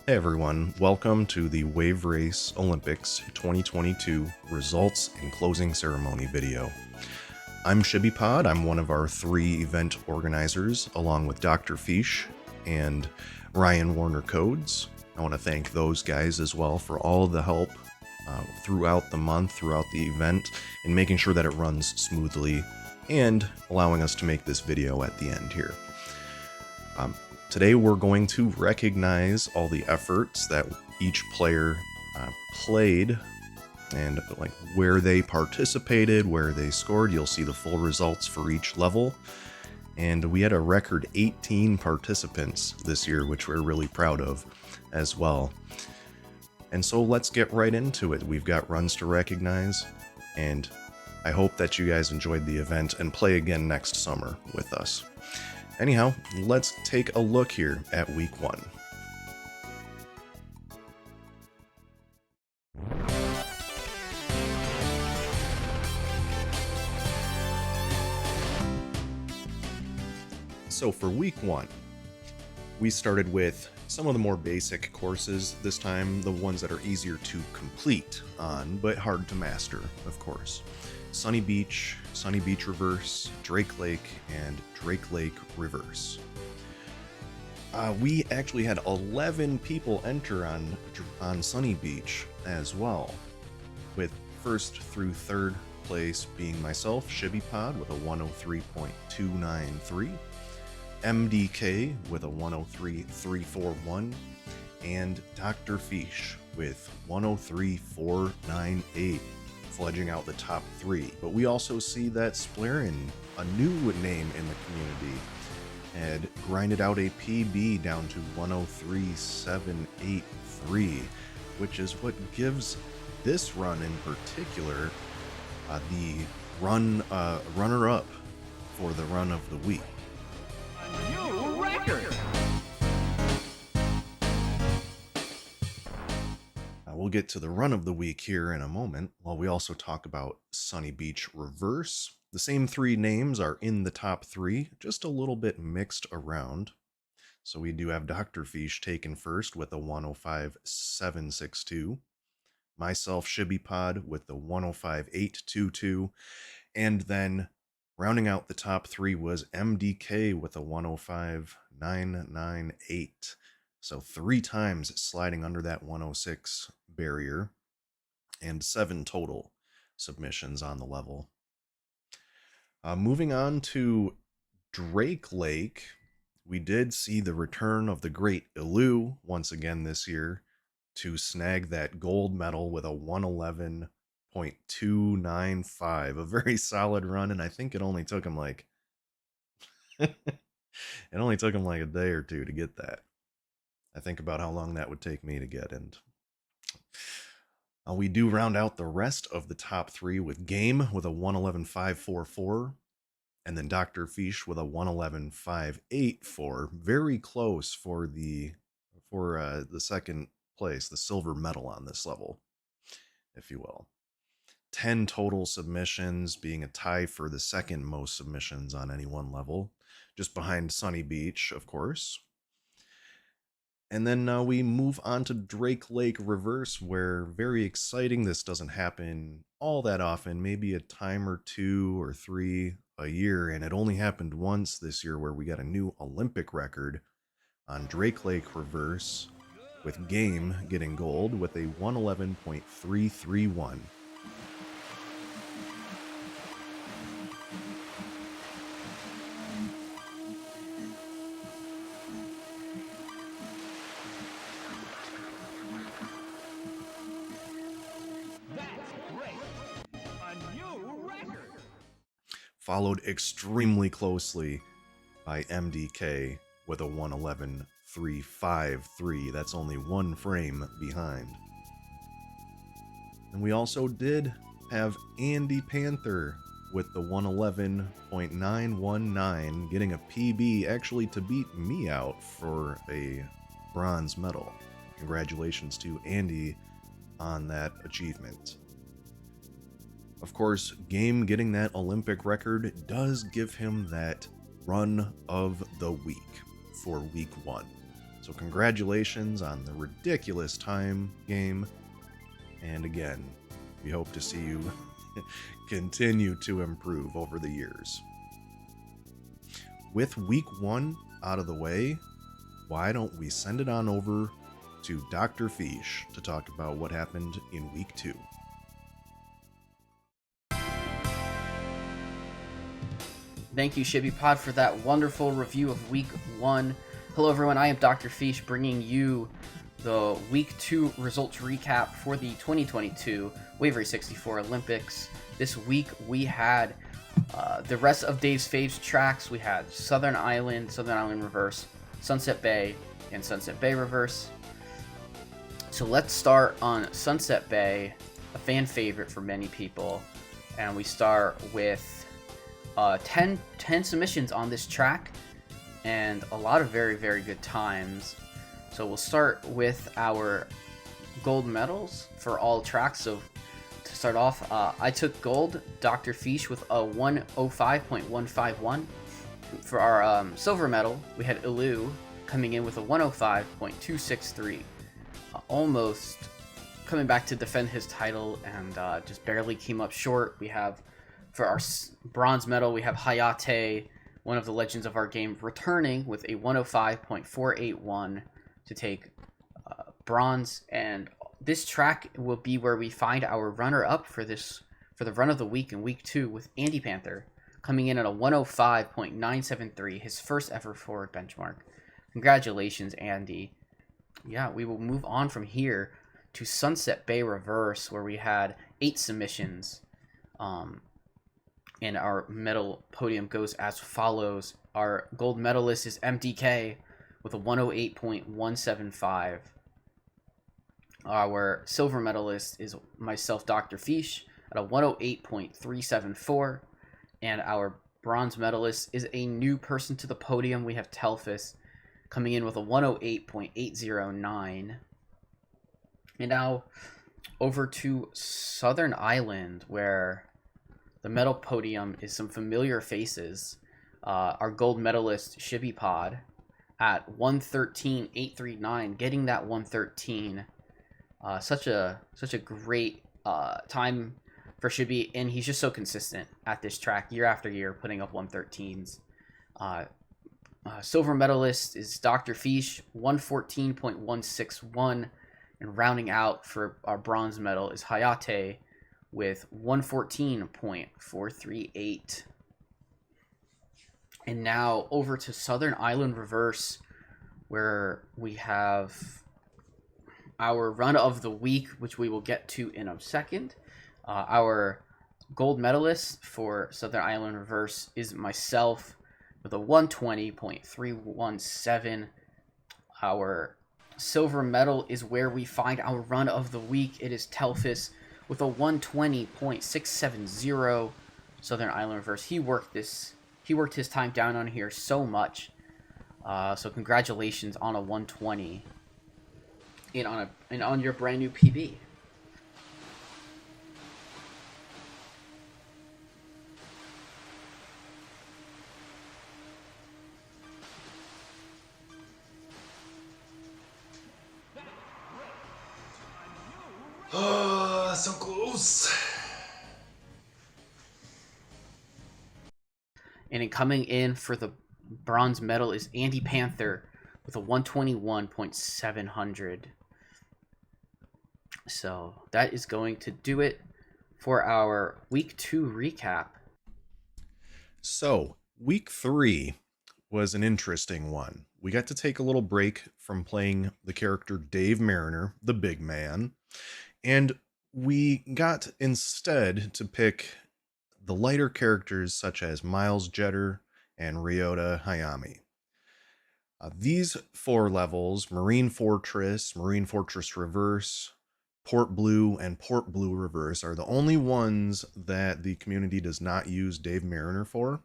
Hey everyone, welcome to the Wave Race Olympics 2022 results and closing ceremony video. I'm ShibiPod, I'm one of our 3 event organizers along with Doctorfeesh and RyanWarnerCodes. I want to thank those guys as well for all of the help throughout the month, throughout the event, and making sure that it runs smoothly and allowing us to make this video at the end here. Today we're going to recognize all the efforts that each player played and like where they participated, where they scored. You'll see the full results for each level. And we had a record 18 participants this year, which we're really proud of as well. And so let's get right into it. We've got runs to recognize, and I hope that you guys enjoyed the event and play again next summer with us. Anyhow, let's take a look here at week 1. So for week 1, we started with some of the more basic courses this time, the ones that are easier to complete on, but hard to master, of course. Sunny Beach Reverse, Drake Lake, and Drake Lake Reverse. We actually had 11 people enter on Sunny Beach as well, with first through third place being myself, ShibiPod, with a 103.293, MDK with a 103.341, and Doctorfeesh with 103.498. Fledging out the top 3. But we also see that Splarin, a new name in the community, had grinded out a PB down to 103.783, which is what gives this run in particular the runner-up for the run of the week. A new record! We'll get to the run of the week here in a moment, while we also talk about Sunny Beach Reverse. The same 3 names are in the top 3, just a little bit mixed around. So we do have Doctorfeesh taken first with a 105.762, myself ShibiPod with the 105.822, and then rounding out the top 3 was MDK with a 105.998. So 3 times sliding under that 106 barrier, and 7 total submissions on the level. Moving on to Drake Lake, we did see the return of the great Ilu once again this year to snag that gold medal with a 111.295, a very solid run, and I think it only took him like a day or 2 to get that. I think about how long that would take me to get, and we do round out the rest of the top 3 with Game with a 111.544, and then Doctorfeesh with a 111.584. Very close for the second place, the silver medal on this level, if you will. 10 total submissions, being a tie for the second most submissions on any one level, just behind Sunny Beach, of course. And then we move on to Drake Lake Reverse, where, very exciting, this doesn't happen all that often, maybe a time or 2 or 3 a year, and it only happened once this year, where we got a new Olympic record on Drake Lake Reverse, with Game getting gold with a 111.331. Followed extremely closely by MDK with a 111.353. That's only 1 frame behind. And we also did have Andy Panther with the 111.919, getting a PB actually to beat me out for a bronze medal. Congratulations to Andy on that achievement. Of course, Game getting that Olympic record does give him that run of the week for week 1. So So congratulations on the ridiculous time game. And again, we hope to see you continue to improve over the years. With week 1 out of the way, why don't we send it on over to Doctorfeesh to talk about what happened in week 2. Thank you, ShibbyPod, for that wonderful review of week 1. Hello, everyone. I am Doctorfeesh, bringing you the week 2 results recap for the 2022 Wave Race 64 Olympics. This week we had the rest of Dave's faves tracks. We had Southern Island Reverse, Sunset Bay, and Sunset Bay Reverse. So let's start on Sunset Bay, a fan favorite for many people. And we start with 10 submissions on this track and a lot of very, very good times. So we'll start with our gold medals for all tracks. So to start off, I took gold, Doctorfeesh with a 105.151. For our silver medal, we had Ilu coming in with a 105.263. Almost coming back to defend his title and just barely came up short. We have, for our bronze medal, we have Hayate, one of the legends of our game, returning with a 105.481 to take bronze. And this track will be where we find our runner-up for the run of the week in week 2 with Andy Panther coming in at a 105.973, his first ever forward benchmark. Congratulations, Andy. Yeah, we will move on from here to Sunset Bay Reverse, where we had 8 submissions. And our medal podium goes as follows. Our gold medalist is MDK with a 108.175. Our silver medalist is myself, Doctorfeesh, at a 108.374. And our bronze medalist is a new person to the podium. We have Telfus coming in with a 108.809. And now over to Southern Island, where the medal podium is some familiar faces. Our gold medalist, ShibbyPod, at 113.839, getting that 113. Such a great time for Shibby, and he's just so consistent at this track year after year, putting up 113s. Silver medalist is Doctorfeesh, 114.161, and rounding out for our bronze medal is Hayate with 114.438. And now over to Southern Island Reverse, where we have our run of the week, which we will get to in a second. Our gold medalist for Southern Island Reverse is myself with a 120.317. Our silver medal is where we find our run of the week. It is Telfus with a 120.670. Southern Island Reverse. He worked his time down on here so much. So congratulations on a 120 and on your brand new PB. Oh, so close. And then coming in for the bronze medal is Andy Panther with a 121.700. So that is going to do it for our week 2 recap. So week 3 was an interesting one. We got to take a little break from playing the character Dave Mariner, the big man, and we got instead to pick the lighter characters such as Miles Jetter and Ryota Hayami. These 4 levels, Marine Fortress Reverse, Port Blue, and Port Blue Reverse, are the only ones that the community does not use Dave Mariner for.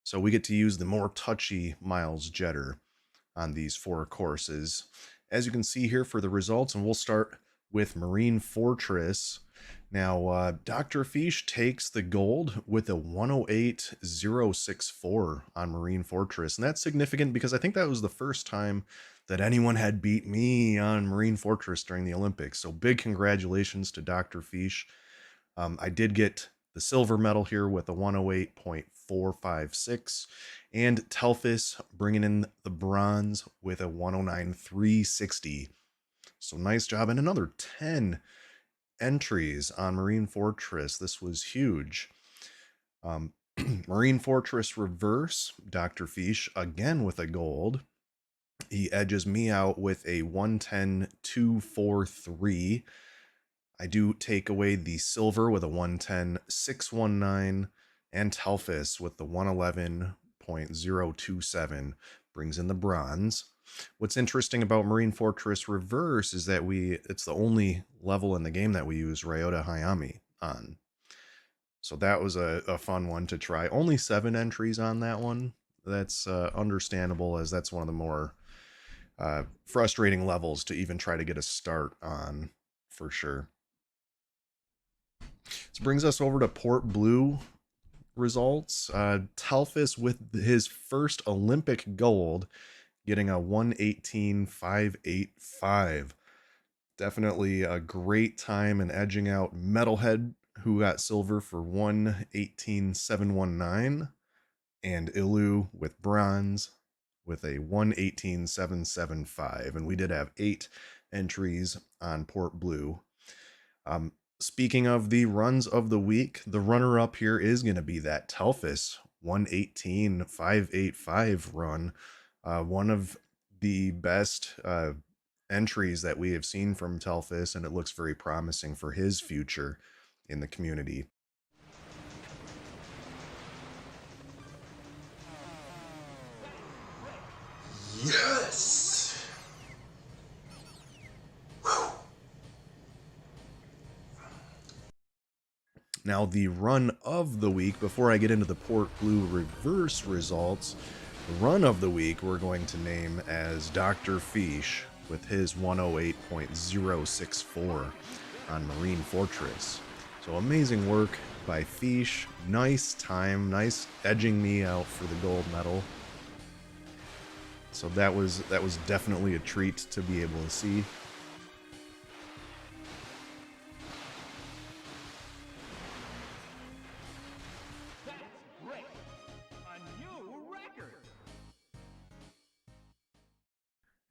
So we get to use the more touchy Miles Jetter on these 4 courses. As you can see here for the results, and we'll start with Marine Fortress. Now, Doctorfeesh takes the gold with a 108.064 on Marine Fortress. And that's significant because I think that was the first time that anyone had beat me on Marine Fortress during the Olympics. So big congratulations to Doctorfeesh. I did get the silver medal here with a 108.456, and Telfis bringing in the bronze with a 109.360. So nice job, and another 10 entries on Marine Fortress. This was huge. Marine Fortress Reverse, Doctorfeesh again with a gold. He edges me out with a 110.243. I do take away the silver with a 110.619, and Telfis with the 111.027 brings in the bronze. What's interesting about Marine Fortress Reverse is that it's the only level in the game that we use Ryota Hayami on. So that was a fun one to try. Only 7 entries on that one. That's understandable, as that's one of the more frustrating levels to even try to get a start on, for sure. This brings us over to Port Blue results. Telfis with his first Olympic gold, getting a 118.585. Definitely a great time and edging out Metalhead, who got silver for 118.719, and Ilu with bronze with a 118.775. And we did have 8 entries on Port Blue. Speaking of the runs of the week, the runner-up here is going to be that Telfis 118.585 run. One of the best entries that we have seen from Telfis, and it looks very promising for his future in the community. Yes! Whew. Now, the run of the week, before I get into the Port Blue Reverse results, the run of the week we're going to name as Doctorfeesh with his 108.064 on Marine Fortress. So amazing work by Feesh. Nice time, nice edging me out for the gold medal. So that was definitely a treat to be able to see. That's great. A new record.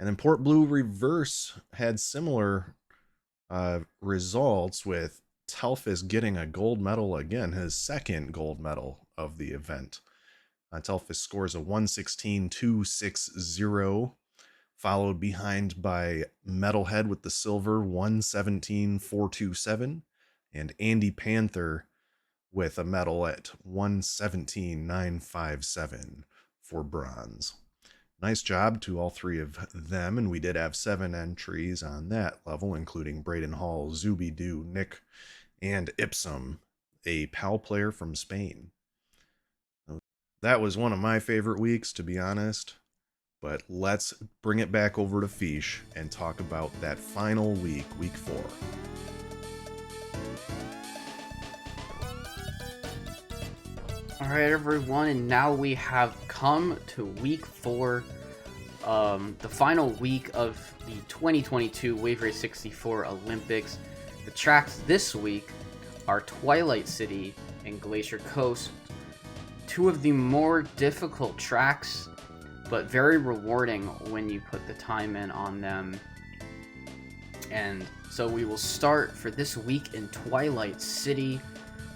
And then Port Blue Reverse had similar results, with Telfis getting a gold medal again, his second gold medal of the event. Telfis scores a 116.260, followed behind by Metalhead with the silver 117.427, and Andy Panther with a medal at 117.957 for bronze. Nice job to all 3 of them, and we did have 7 entries on that level, including Braden Hall, Zooby-Doo, Nick, and Ipsum, a PAL player from Spain. That was one of my favorite weeks, to be honest, but let's bring it back over to Feesh and talk about that final week, week 4. Alright everyone, and now we have come to week 4, the final week of the 2022 Wave Race 64 Olympics. The tracks this week are Twilight City and Glacier Coast, 2 of the more difficult tracks, but very rewarding when you put the time in on them. And so we will start for this week in Twilight City,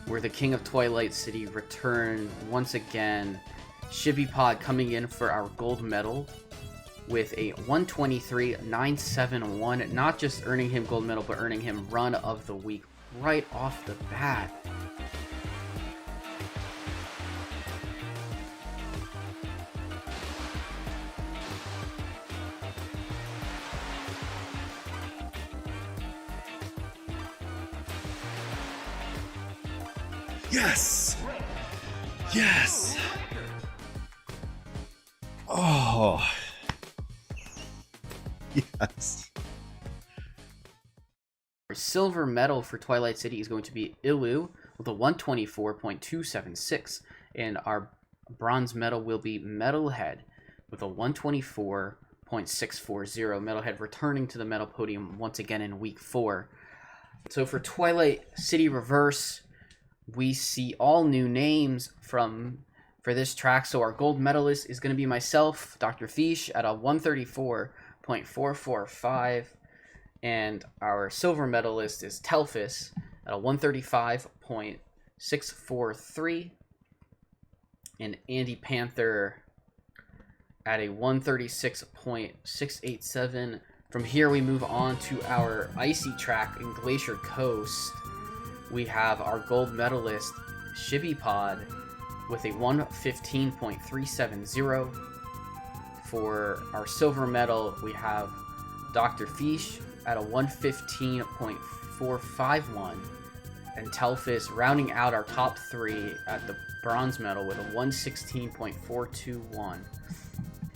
where the King of Twilight City returned once again. Shibipod coming in for our gold medal with a 123.971, not just earning him gold medal, but earning him run of the week right off the bat. Yes! Yes! Oh! Yes! Our silver medal for Twilight City is going to be Ilu with a 124.276, and our bronze medal will be Metalhead with a 124.4 .640. Metalhead returning to the medal podium once again in week 4. So for Twilight City Reverse, we see all new names for this track. So our gold medalist is going to be myself, Doctorfeesh, at a 134.445. And our silver medalist is Telphus at a 135.643. And Andy Panther at a 136.687. From here, we move on to our icy track in Glacier Coast. We have our gold medalist, Shibipod, with a 115.370. For our silver medal, we have Doctorfeesh at a 115.451. And Telphus rounding out our top 3 at the bronze medal with a 116.421.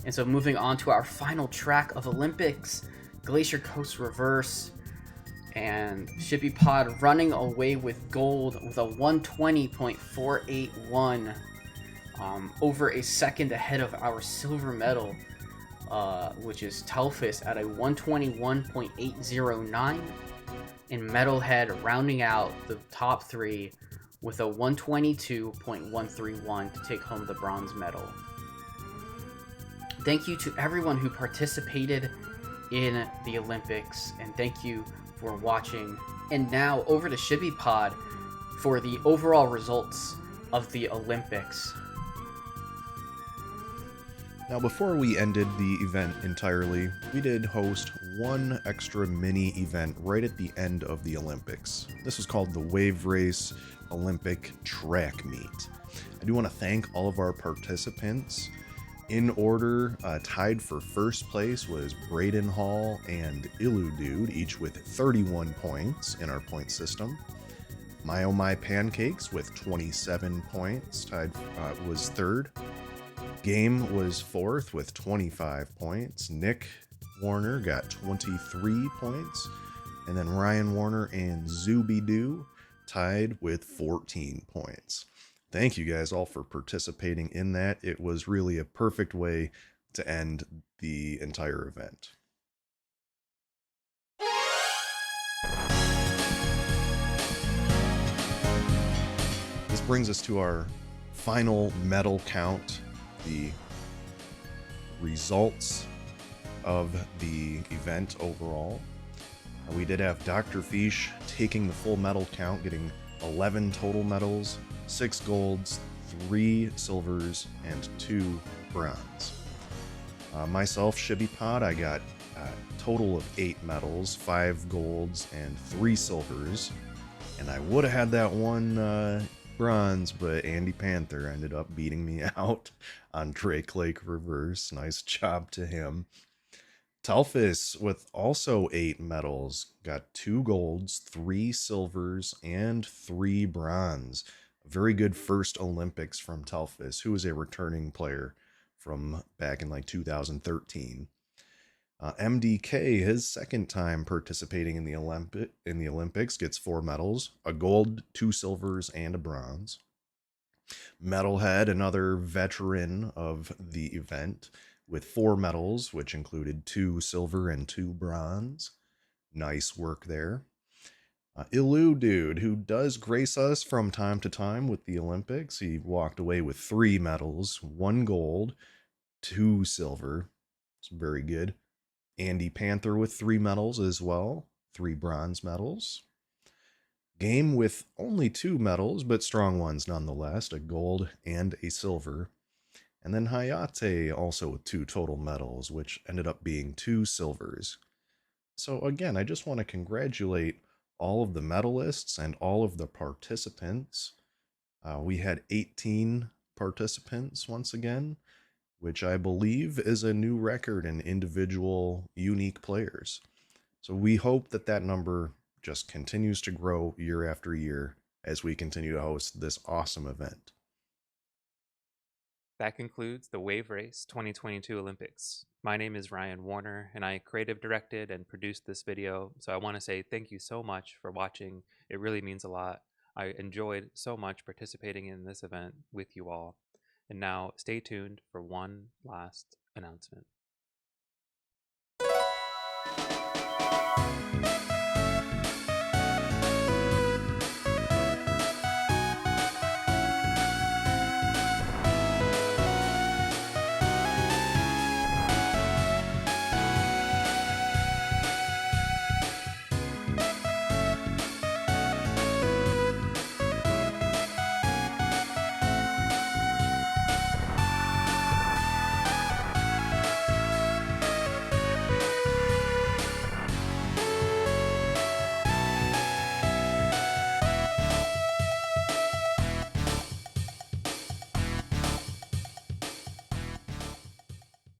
And so moving on to our final track of Olympics, Glacier Coast Reverse, and Shibipod running away with gold with a 120.481, over a second ahead of our silver medal, which is Telphus at a 121.809, and Metalhead rounding out the top 3 with a 122.131 to take home the bronze medal. Thank you to everyone who participated in the Olympics, and thank you for watching. And now over to Shibipod for the overall results of the Olympics. Now, before we ended the event entirely, we did host one extra mini event right at the end of the Olympics. This was called the Wave Race Olympic Track Meet. I do want to thank all of our participants. In order, tied for first place was Braden Hall and Illu Dude, each with 31 points in our point system. My Oh My Pancakes with 27 points, was third. Game was fourth with 25 points. Nick Warner got 23 points. And then Ryan Warner and Zooby Doo tied with 14 points. Thank you guys all for participating in that. It was really a perfect way to end the entire event. This brings us to our final medal count, the results of the event overall. We did have Doctorfeesh taking the full medal count, getting 11 total medals, 6 golds, 3 silvers, and 2 bronze. Myself, Shibipod, I got a total of 8 medals, 5 golds, and 3 silvers. And I would have had that one bronze, but Andy Panther ended up beating me out on Drake Lake Reverse. Nice job to him. Telphus, with also 8 medals, got 2 golds, 3 silvers, and 3 bronze. A very good first Olympics from Telphus, who is a returning player from back in like 2013. MDK, his second time participating in the Olympics, gets 4 medals, a gold, 2 silvers, and a bronze. Metalhead, another veteran of the event, with 4 medals, which included 2 silver and 2 bronze. Nice work there. Illu Dude, who does grace us from time to time with the Olympics, he walked away with 3 medals, 1 gold, 2 silver. It's very good. Andy Panther with 3 medals as well, 3 bronze medals. Game with only 2 medals, but strong ones nonetheless, a gold and a silver. And then Hayate also with 2 total medals, which ended up being 2 silvers. So again, I just want to congratulate all of the medalists and all of the participants. We had 18 participants once again, which I believe is a new record in individual unique players. So we hope that that number just continues to grow year after year as we continue to host this awesome event. That concludes the Wave Race 2022 Olympics. My name is Ryan Warner, and I creative directed and produced this video, so I want to say thank you so much for watching. It really means a lot. I enjoyed so much participating in this event with you all. And now stay tuned for one last announcement.